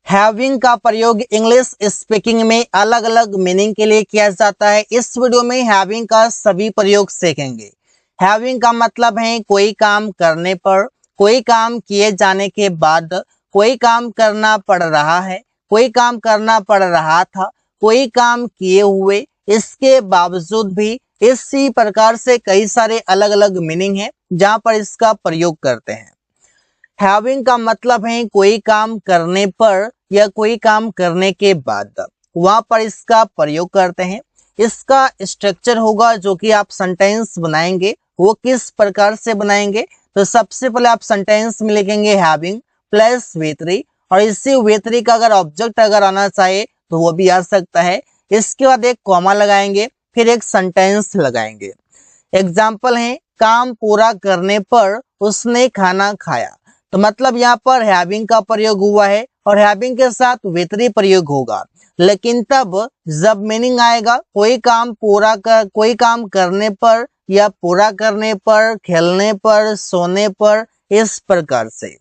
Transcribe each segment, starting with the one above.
Having का प्रयोग English speaking में अलग अलग मीनिंग के लिए किया जाता है। इस वीडियो में हैविंग का सभी प्रयोग सीखेंगे। हैविंग का मतलब है कोई काम करने पर, कोई काम किए जाने के बाद, कोई काम करना पड़ रहा है, कोई काम करना पड़ रहा था, कोई काम किए हुए, इसके बावजूद भी। इसी प्रकार से कई सारे अलग अलग मीनिंग है जहां पर इसका प्रयोग करते हैं। हैविंग का मतलब है कोई काम करने पर या कोई काम करने के बाद, वहां पर इसका प्रयोग करते हैं। इसका स्ट्रक्चर होगा जो कि आप सेंटेंस बनाएंगे, वो किस प्रकार से बनाएंगे। तो सबसे पहले आप सेंटेंस में लिखेंगे हैविंग प्लस V3 और इसी V3 का अगर ऑब्जेक्ट अगर आना चाहे तो वो भी आ सकता है। इसके बाद एक कॉमा लगाएंगे, फिर एक सेंटेंस लगाएंगे। एग्जाम्पल है काम पूरा करने पर उसने खाना खाया। तो मतलब यहाँ पर हैविंग का प्रयोग हुआ है और हैविंग के साथ V3 प्रयोग होगा। लेकिन तब जब मीनिंग आएगा कोई काम करने पर या पूरा करने पर, खेलने पर, सोने पर, इस प्रकार से।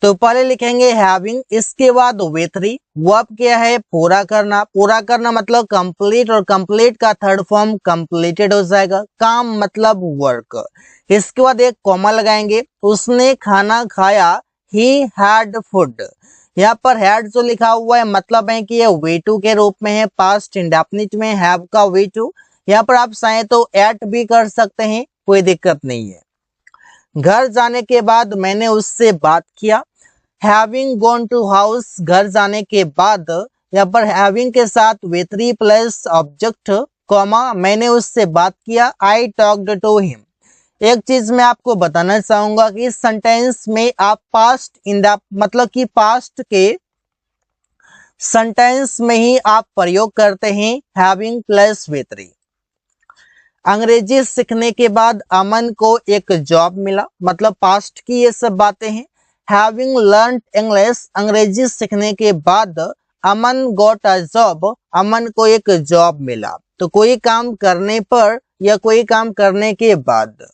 तो पहले लिखेंगे हैविंग, इसके बाद V3। वर्ब क्या है? पूरा करना। पूरा करना मतलब कंप्लीट और कंप्लीट का थर्ड फॉर्म कंप्लीटेड हो जाएगा। काम मतलब वर्क। इसके बाद एक कॉमा लगाएंगे, उसने खाना खाया, ही हैड फूड। यहाँ पर हैड जो लिखा हुआ है मतलब है कि ये V2 के रूप में है, पास्ट इंडेफिनिट में हैव का V2। यहाँ पर आप चाहें तो एट भी कर सकते हैं, कोई दिक्कत नहीं है। घर जाने के बाद मैंने उससे बात किया। हैविंग गॉन टू हाउस, घर जाने के बाद। यहाँ पर हैविंग के साथ V3 प्लस ऑब्जेक्ट कॉमा मैंने उससे बात किया, आई टॉक्ड टू हिम। एक चीज मैं आपको बताना चाहूंगा कि इस सेंटेंस में आप पास्ट मतलब कि पास्ट के सेंटेंस में ही आप प्रयोग करते हैं हैविंग प्लस V3। अंग्रेजी सीखने के बाद अमन को एक जॉब मिला, मतलब पास्ट की ये सब बातें हैं। हैविंग लर्नड इंग्लिश, अंग्रेजी सीखने के बाद अमन गॉट अ जॉब, अमन को एक जॉब मिला। तो कोई काम करने पर या कोई काम करने के बाद।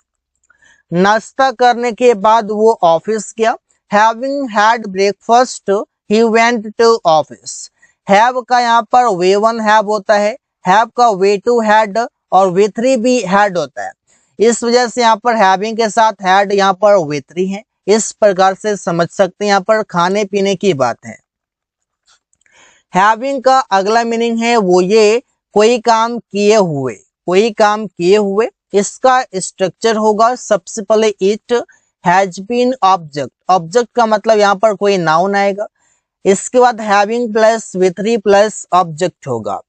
नाश्ता करने के बाद वो ऑफिस गया। Having had breakfast he went to office. Have का यहाँ पर V1 हैव होता है, हैव का V2 हैड और V3 भी हैड होता है। इस वजह से यहाँ पर हैविंग के साथ हैड यहाँ पर V3 है। इस प्रकार से समझ सकते हैं, यहाँ पर खाने पीने की बात है। हैविंग का अगला मीनिंग है वो ये कोई काम किए हुए, कोई काम किए हुए। इसका स्ट्रक्चर होगा सबसे पहले it has been object, object का मतलब यहाँ पर कोई नाउन आएगा। इसके बाद having plus V3 plus object होगा।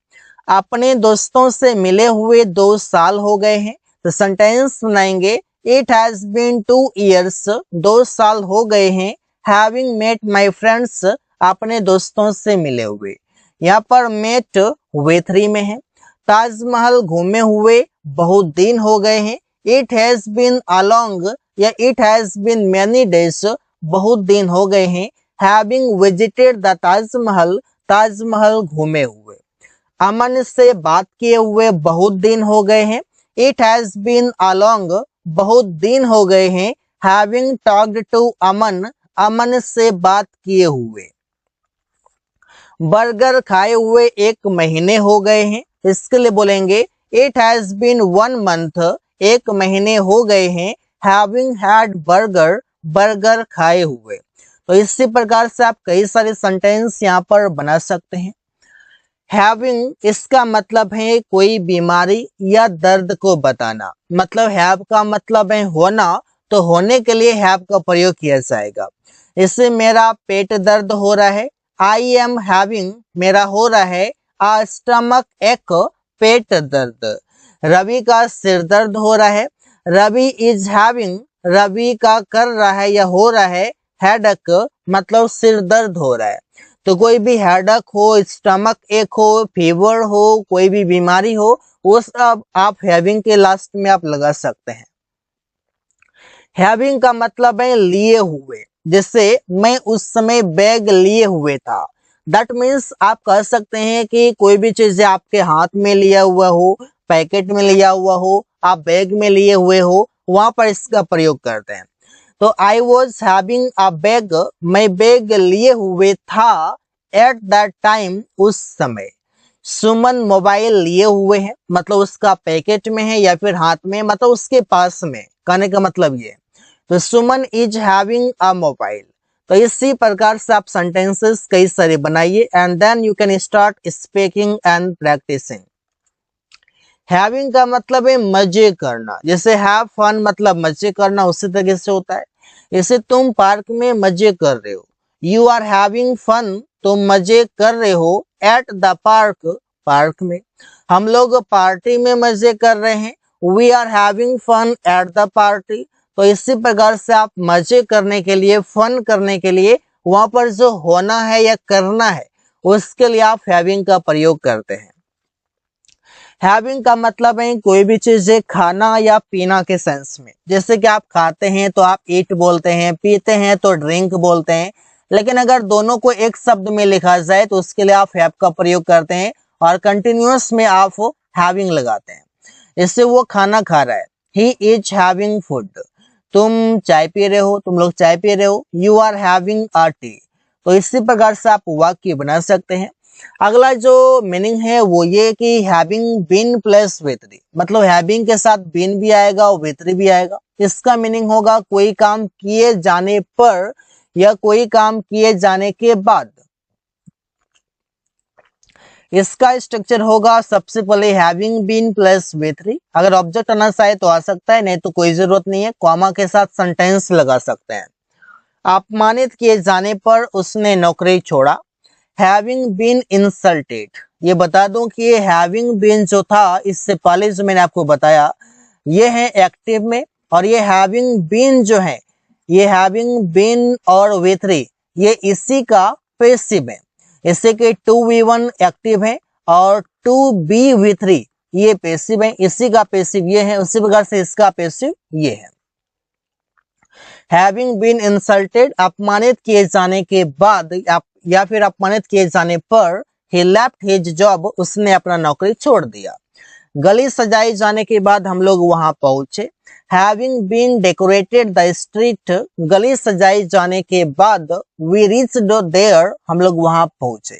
अपने दोस्तों से मिले हुए 2 साल हो गए हैं। तो सेंटेंस बनाएंगे, इट हैज बीन 2 years, 2 साल हो गए हैं। हैविंग मेट माई फ्रेंड्स, अपने दोस्तों से मिले हुए। यहाँ पर मेट V3 में है। ताजमहल घूमे हुए बहुत दिन हो गए हैं। इट हैज बीन अलोंग या it has been many days, बहुत दिन हो गए हैं। Having visited the Taj Mahal, Taj Mahal घूमे हुए। अमन से बात किए हुए बहुत दिन हो गए हैं। इट हैज बीन अलोंग, बहुत दिन हो गए हैं। हैविंग टॉक्ड टू अमन, अमन से बात किए हुए। बर्गर खाए हुए 1 महीने हो गए हैं। इसके लिए बोलेंगे इट हैज बीन 1 month, 1 महीने हो गए हैं। हैविंग हैड बर्गर, बर्गर खाए हुए। तो इसी प्रकार से आप कई सारे सेंटेंस यहाँ पर बना सकते हैं। हैविंग, इसका मतलब है कोई बीमारी या दर्द को बताना। मतलब हैव का मतलब है होना, तो होने के लिए हैव का प्रयोग किया जाएगा। इससे मेरा पेट दर्द हो रहा है, आई एम हैविंग, मेरा हो रहा है आ स्टमक एक, पेट दर्द। रवि का सिर दर्द हो रहा है, रवि इज हैविंग, रवि का कर रहा है या हो रहा है हेडेक, मतलब सिर दर्द हो रहा है। तो कोई भी हेडेक हो, स्टमक एक हो, फीवर हो, कोई भी बीमारी हो, वो सब आप हैविंग के लास्ट में आप लगा सकते हैं। हैविंग का मतलब है लिए हुए। जैसे मैं उस समय बैग लिए हुए था। दैट मीन्स आप कह सकते हैं कि कोई भी चीज आपके हाथ में लिया हुआ हो, पैकेट में लिया हुआ हो, आप बैग में लिए हुए हो, वहां पर इसका प्रयोग करते हैं। तो आई वॉज हैविंग अ बैग, मैं बैग लिए हुए था एट दैट टाइम, उस समय। सुमन मोबाइल लिए हुए है मतलब उसका पैकेट में है या फिर हाथ में, मतलब उसके पास में, कहने का मतलब ये। तो Suman is having a mobile. तो इसी प्रकार से आप सेंटेंसेस कई सारे बनाइए and then you can start speaking and practicing. Having का मतलब है मजे करना, जैसे हैव फन मतलब मजे करना, उसी तरीके से होता है। जैसे तुम पार्क में मजे कर रहे हो, यू आर हैविंग फन, तुम मजे कर रहे हो एट द पार्क, पार्क में। हम लोग पार्टी में मजे कर रहे हैं, we are having fun at the party. तो इसी प्रकार से आप मजे करने के लिए, फन करने के लिए वहां पर जो होना है या करना है उसके लिए आप हैविंग का प्रयोग करते हैं। हैविंग का मतलब है कोई भी चीज खाना या पीना के सेंस में। जैसे कि आप खाते हैं तो आप ईट बोलते हैं, पीते हैं तो ड्रिंक बोलते हैं। लेकिन अगर दोनों को एक शब्द में लिखा जाए तो उसके लिए आप हैव का प्रयोग करते हैं और कंटिन्यूअस में आप हैविंग लगाते हैं। इससे वो खाना खा रहा है, ही इज हैविंग फूड। तुम चाय पी रहे हो, तुम लोग चाय पी रहे हो, you are having a tea. तो इसी प्रकार से आप वाक्य बना सकते हैं। अगला जो मीनिंग है वो ये कि हैविंग बीन प्लस विथरी, मतलब हैविंग के साथ बीन भी आएगा और विथरी भी आएगा। इसका मीनिंग होगा कोई काम किए जाने पर या कोई काम किए जाने के बाद। इसका स्ट्रक्चर होगा सबसे पहले हैविंग बीन प्लस विथरी। अगर ऑब्जेक्ट आना चाहे तो आ सकता है, नहीं तो कोई जरूरत नहीं है, कॉमा के साथ सेंटेंस लगा सकते हैं। अपमानित किए जाने पर उसने नौकरी छोड़ा, हैविंग बीन इंसल्टेड। ये बता दूं कि ये हैविंग बीन जो था इससे पहले जो मैंने आपको बताया ये है एक्टिव में, और ये हैविंग बीन जो है, ये हैविंग बीन और विथरी ये इसी का पैसिव है। इससे कि टू वी वन एक्टिव है और टू बी विथरी ये पैसिव है, इसी का पैसिव ये है, उसी प्रकार से इसका पैसिव ये है। हैविंग बीन इंसल्टेड अपमानित किए जाने के बाद या फिर अपमानित किए जाने पर, ही लेफ्ट हिज जॉब उसने अपना नौकरी छोड़ दिया। गली सजाई जाने के बाद हम लोग वहां पहुंचे, having been decorated the street, गली सजाई जाने के बाद वी रीच्ड देयर हम लोग वहां पहुंचे।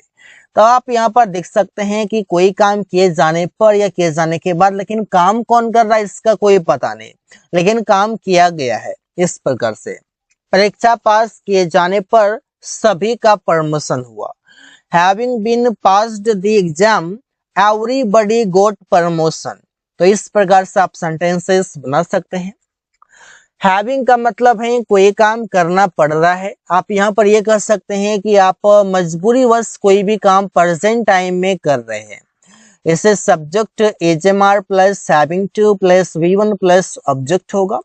तो आप यहाँ पर देख सकते हैं कि कोई काम किए जाने पर या किए जाने के बाद, लेकिन काम कौन कर रहा है इसका कोई पता नहीं, लेकिन काम किया गया है। इस प्रकार से परीक्षा पास किए जाने पर सभी का प्रमोशन हुआ, having been passed the exam everybody got promotion. तो इस प्रकार से आप सेंटेंसेस बना सकते हैं। हैविंग का मतलब है कोई काम करना पड़ रहा है। आप यहाँ पर ये कह सकते हैं कि आप मजबूरी वश कोई भी काम प्रेजेंट टाइम में कर रहे हैं। इसे subject HMR plus having to plus V one plus object होगा।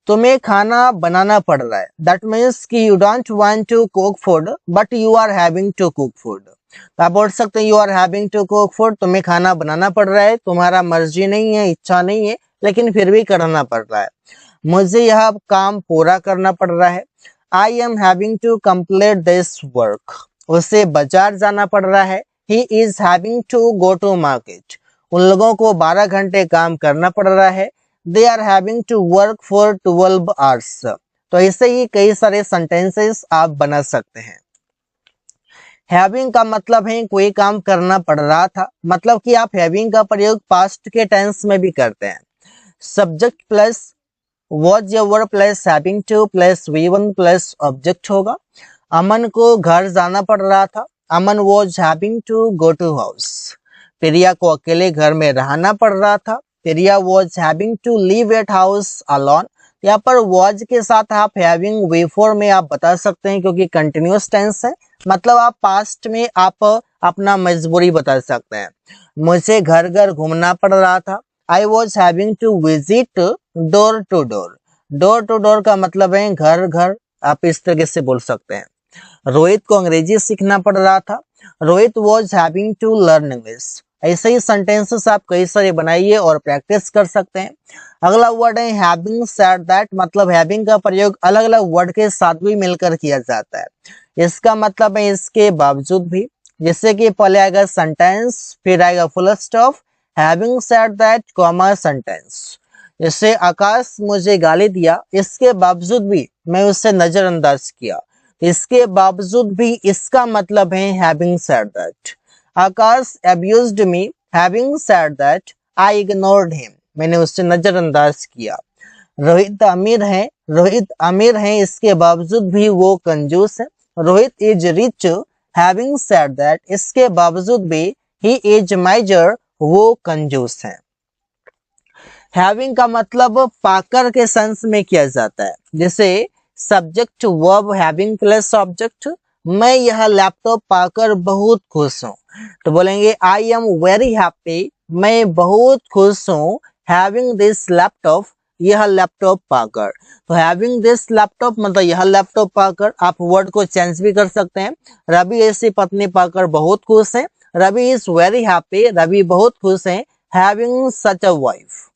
तुम्हें खाना बनाना पड़ रहा है, दैट मीन्स कि you don't want to cook food but you are having to cook food. तो आप बोल सकते हैं you are having to cook food, तुम्हें खाना बनाना पड़ रहा है, तुम्हारा मर्जी नहीं है, इच्छा नहीं है, लेकिन फिर भी करना पड़ रहा है। मुझे यह काम पूरा करना पड़ रहा है, I am having to complete this work. उसे बाजार जाना पड़ रहा है, he is having to go to market. उन लोगों को 12 घंटे काम करना पड़ रहा है, they are having to work for 12 hours. तो ऐसे ही कई सारे सेंटेंसेस आप बना सकते हैं। हैविंग का मतलब है कोई काम करना पड़ रहा था, मतलब कि आप हैविंग का प्रयोग पास्ट के टेंस में भी करते हैं। Subject plus was your verb plus having to plus V one plus object होगा। अमन को घर जाना पड़ रहा था, Aman was having to go to house. Priya को अकेले घर में रहना पड़ रहा था, Priya was having to live at house alone. यहाँ पर वॉज के साथ आप हैविंग वी4 में आप बता सकते हैं क्योंकि कंटिन्यूअस टेंस है, मतलब आप पास्ट में आप अपना मजबूरी बता सकते हैं। मुझे घर घर घूमना पड़ रहा था, I was having to visit door to door. Door to door का मतलब है घर घर, आप इस तरीके से बोल सकते हैं। रोहित को अंग्रेजी सीखना पड़ रहा था, Rohit was having to learn English. ऐसे ही सेंटेंसेस आप कई सारे बनाइए और प्रैक्टिस कर सकते हैं। अगला वर्ड है हैविंग सेड दैट, मतलब हैविंग का प्रयोग अलग अलग वर्ड के साथ भी मिलकर किया जाता है। इसका मतलब है इसके बावजूद भी, जैसे कि पहले आएगा सेंटेंस, फिर आएगा full stop, having said that comma sentence. जैसे आकाश मुझे गाली दिया, इसके बावजूद भी मैं उसे नजरअंदाज किया। इसके बावजूद भी इसका मतलब है having said that. Akash abused me, having said that I ignored him, मैंने उसे नजरअंदाज किया। रोहित अमीर है, इसके बावजूद भी वो कंजूस है। Rohit is rich, having said that, इसके बावजूद भी ही इज माइजर, वो कंजूस है। हैविंग का मतलब पाकर के सेंस में किया जाता है। जैसे subject verb having plus object, मैं यह लैपटॉप पाकर बहुत खुश हूँ। तो बोलेंगे आई एम वेरी हैप्पी, मैं बहुत खुश हूँ हैविंग दिस लैपटॉप, यह लैपटॉप पाकर। तो हैविंग दिस लैपटॉप मतलब यह लैपटॉप पाकर। आप वर्ड को चेंज भी कर सकते हैं। रवि ऐसी पत्नी पाकर बहुत खुश है। Ravi is very happy, Ravi बहुत खुश है हैविंग सच अ वाइफ।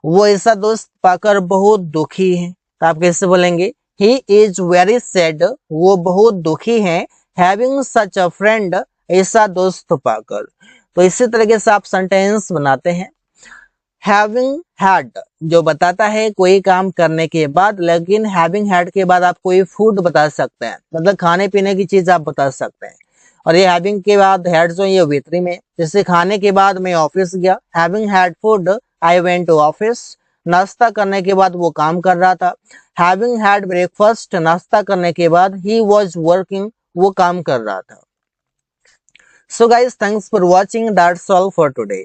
वो ऐसा दोस्त पाकर बहुत दुखी है। तो आप कैसे बोलेंगे? ही इज वेरी सैड, वो बहुत दुखी है हैविंग सच अ फ्रेंड, ऐसा दोस्त पाकर। तो इसी तरीके से आप सेंटेंस बनाते हैं। हैविंग हैड जो बताता है कोई काम करने के बाद, लेकिन हैविंग हैड के बाद आप कोई फूड बता सकते हैं, मतलब खाने पीने की चीज आप बता सकते हैं। और ये हैविंग के बाद हैड जो ये वितरी में, जैसे खाने के बाद मैं ऑफिस गया, having had food I went to office. नाश्ता करने के बाद वो काम कर रहा था। हैविंग हैड ब्रेकफास्ट, नाश्ता करने के बाद ही वॉज वर्किंग, वो काम कर रहा था। So guys, thanks for watching, that's all for today.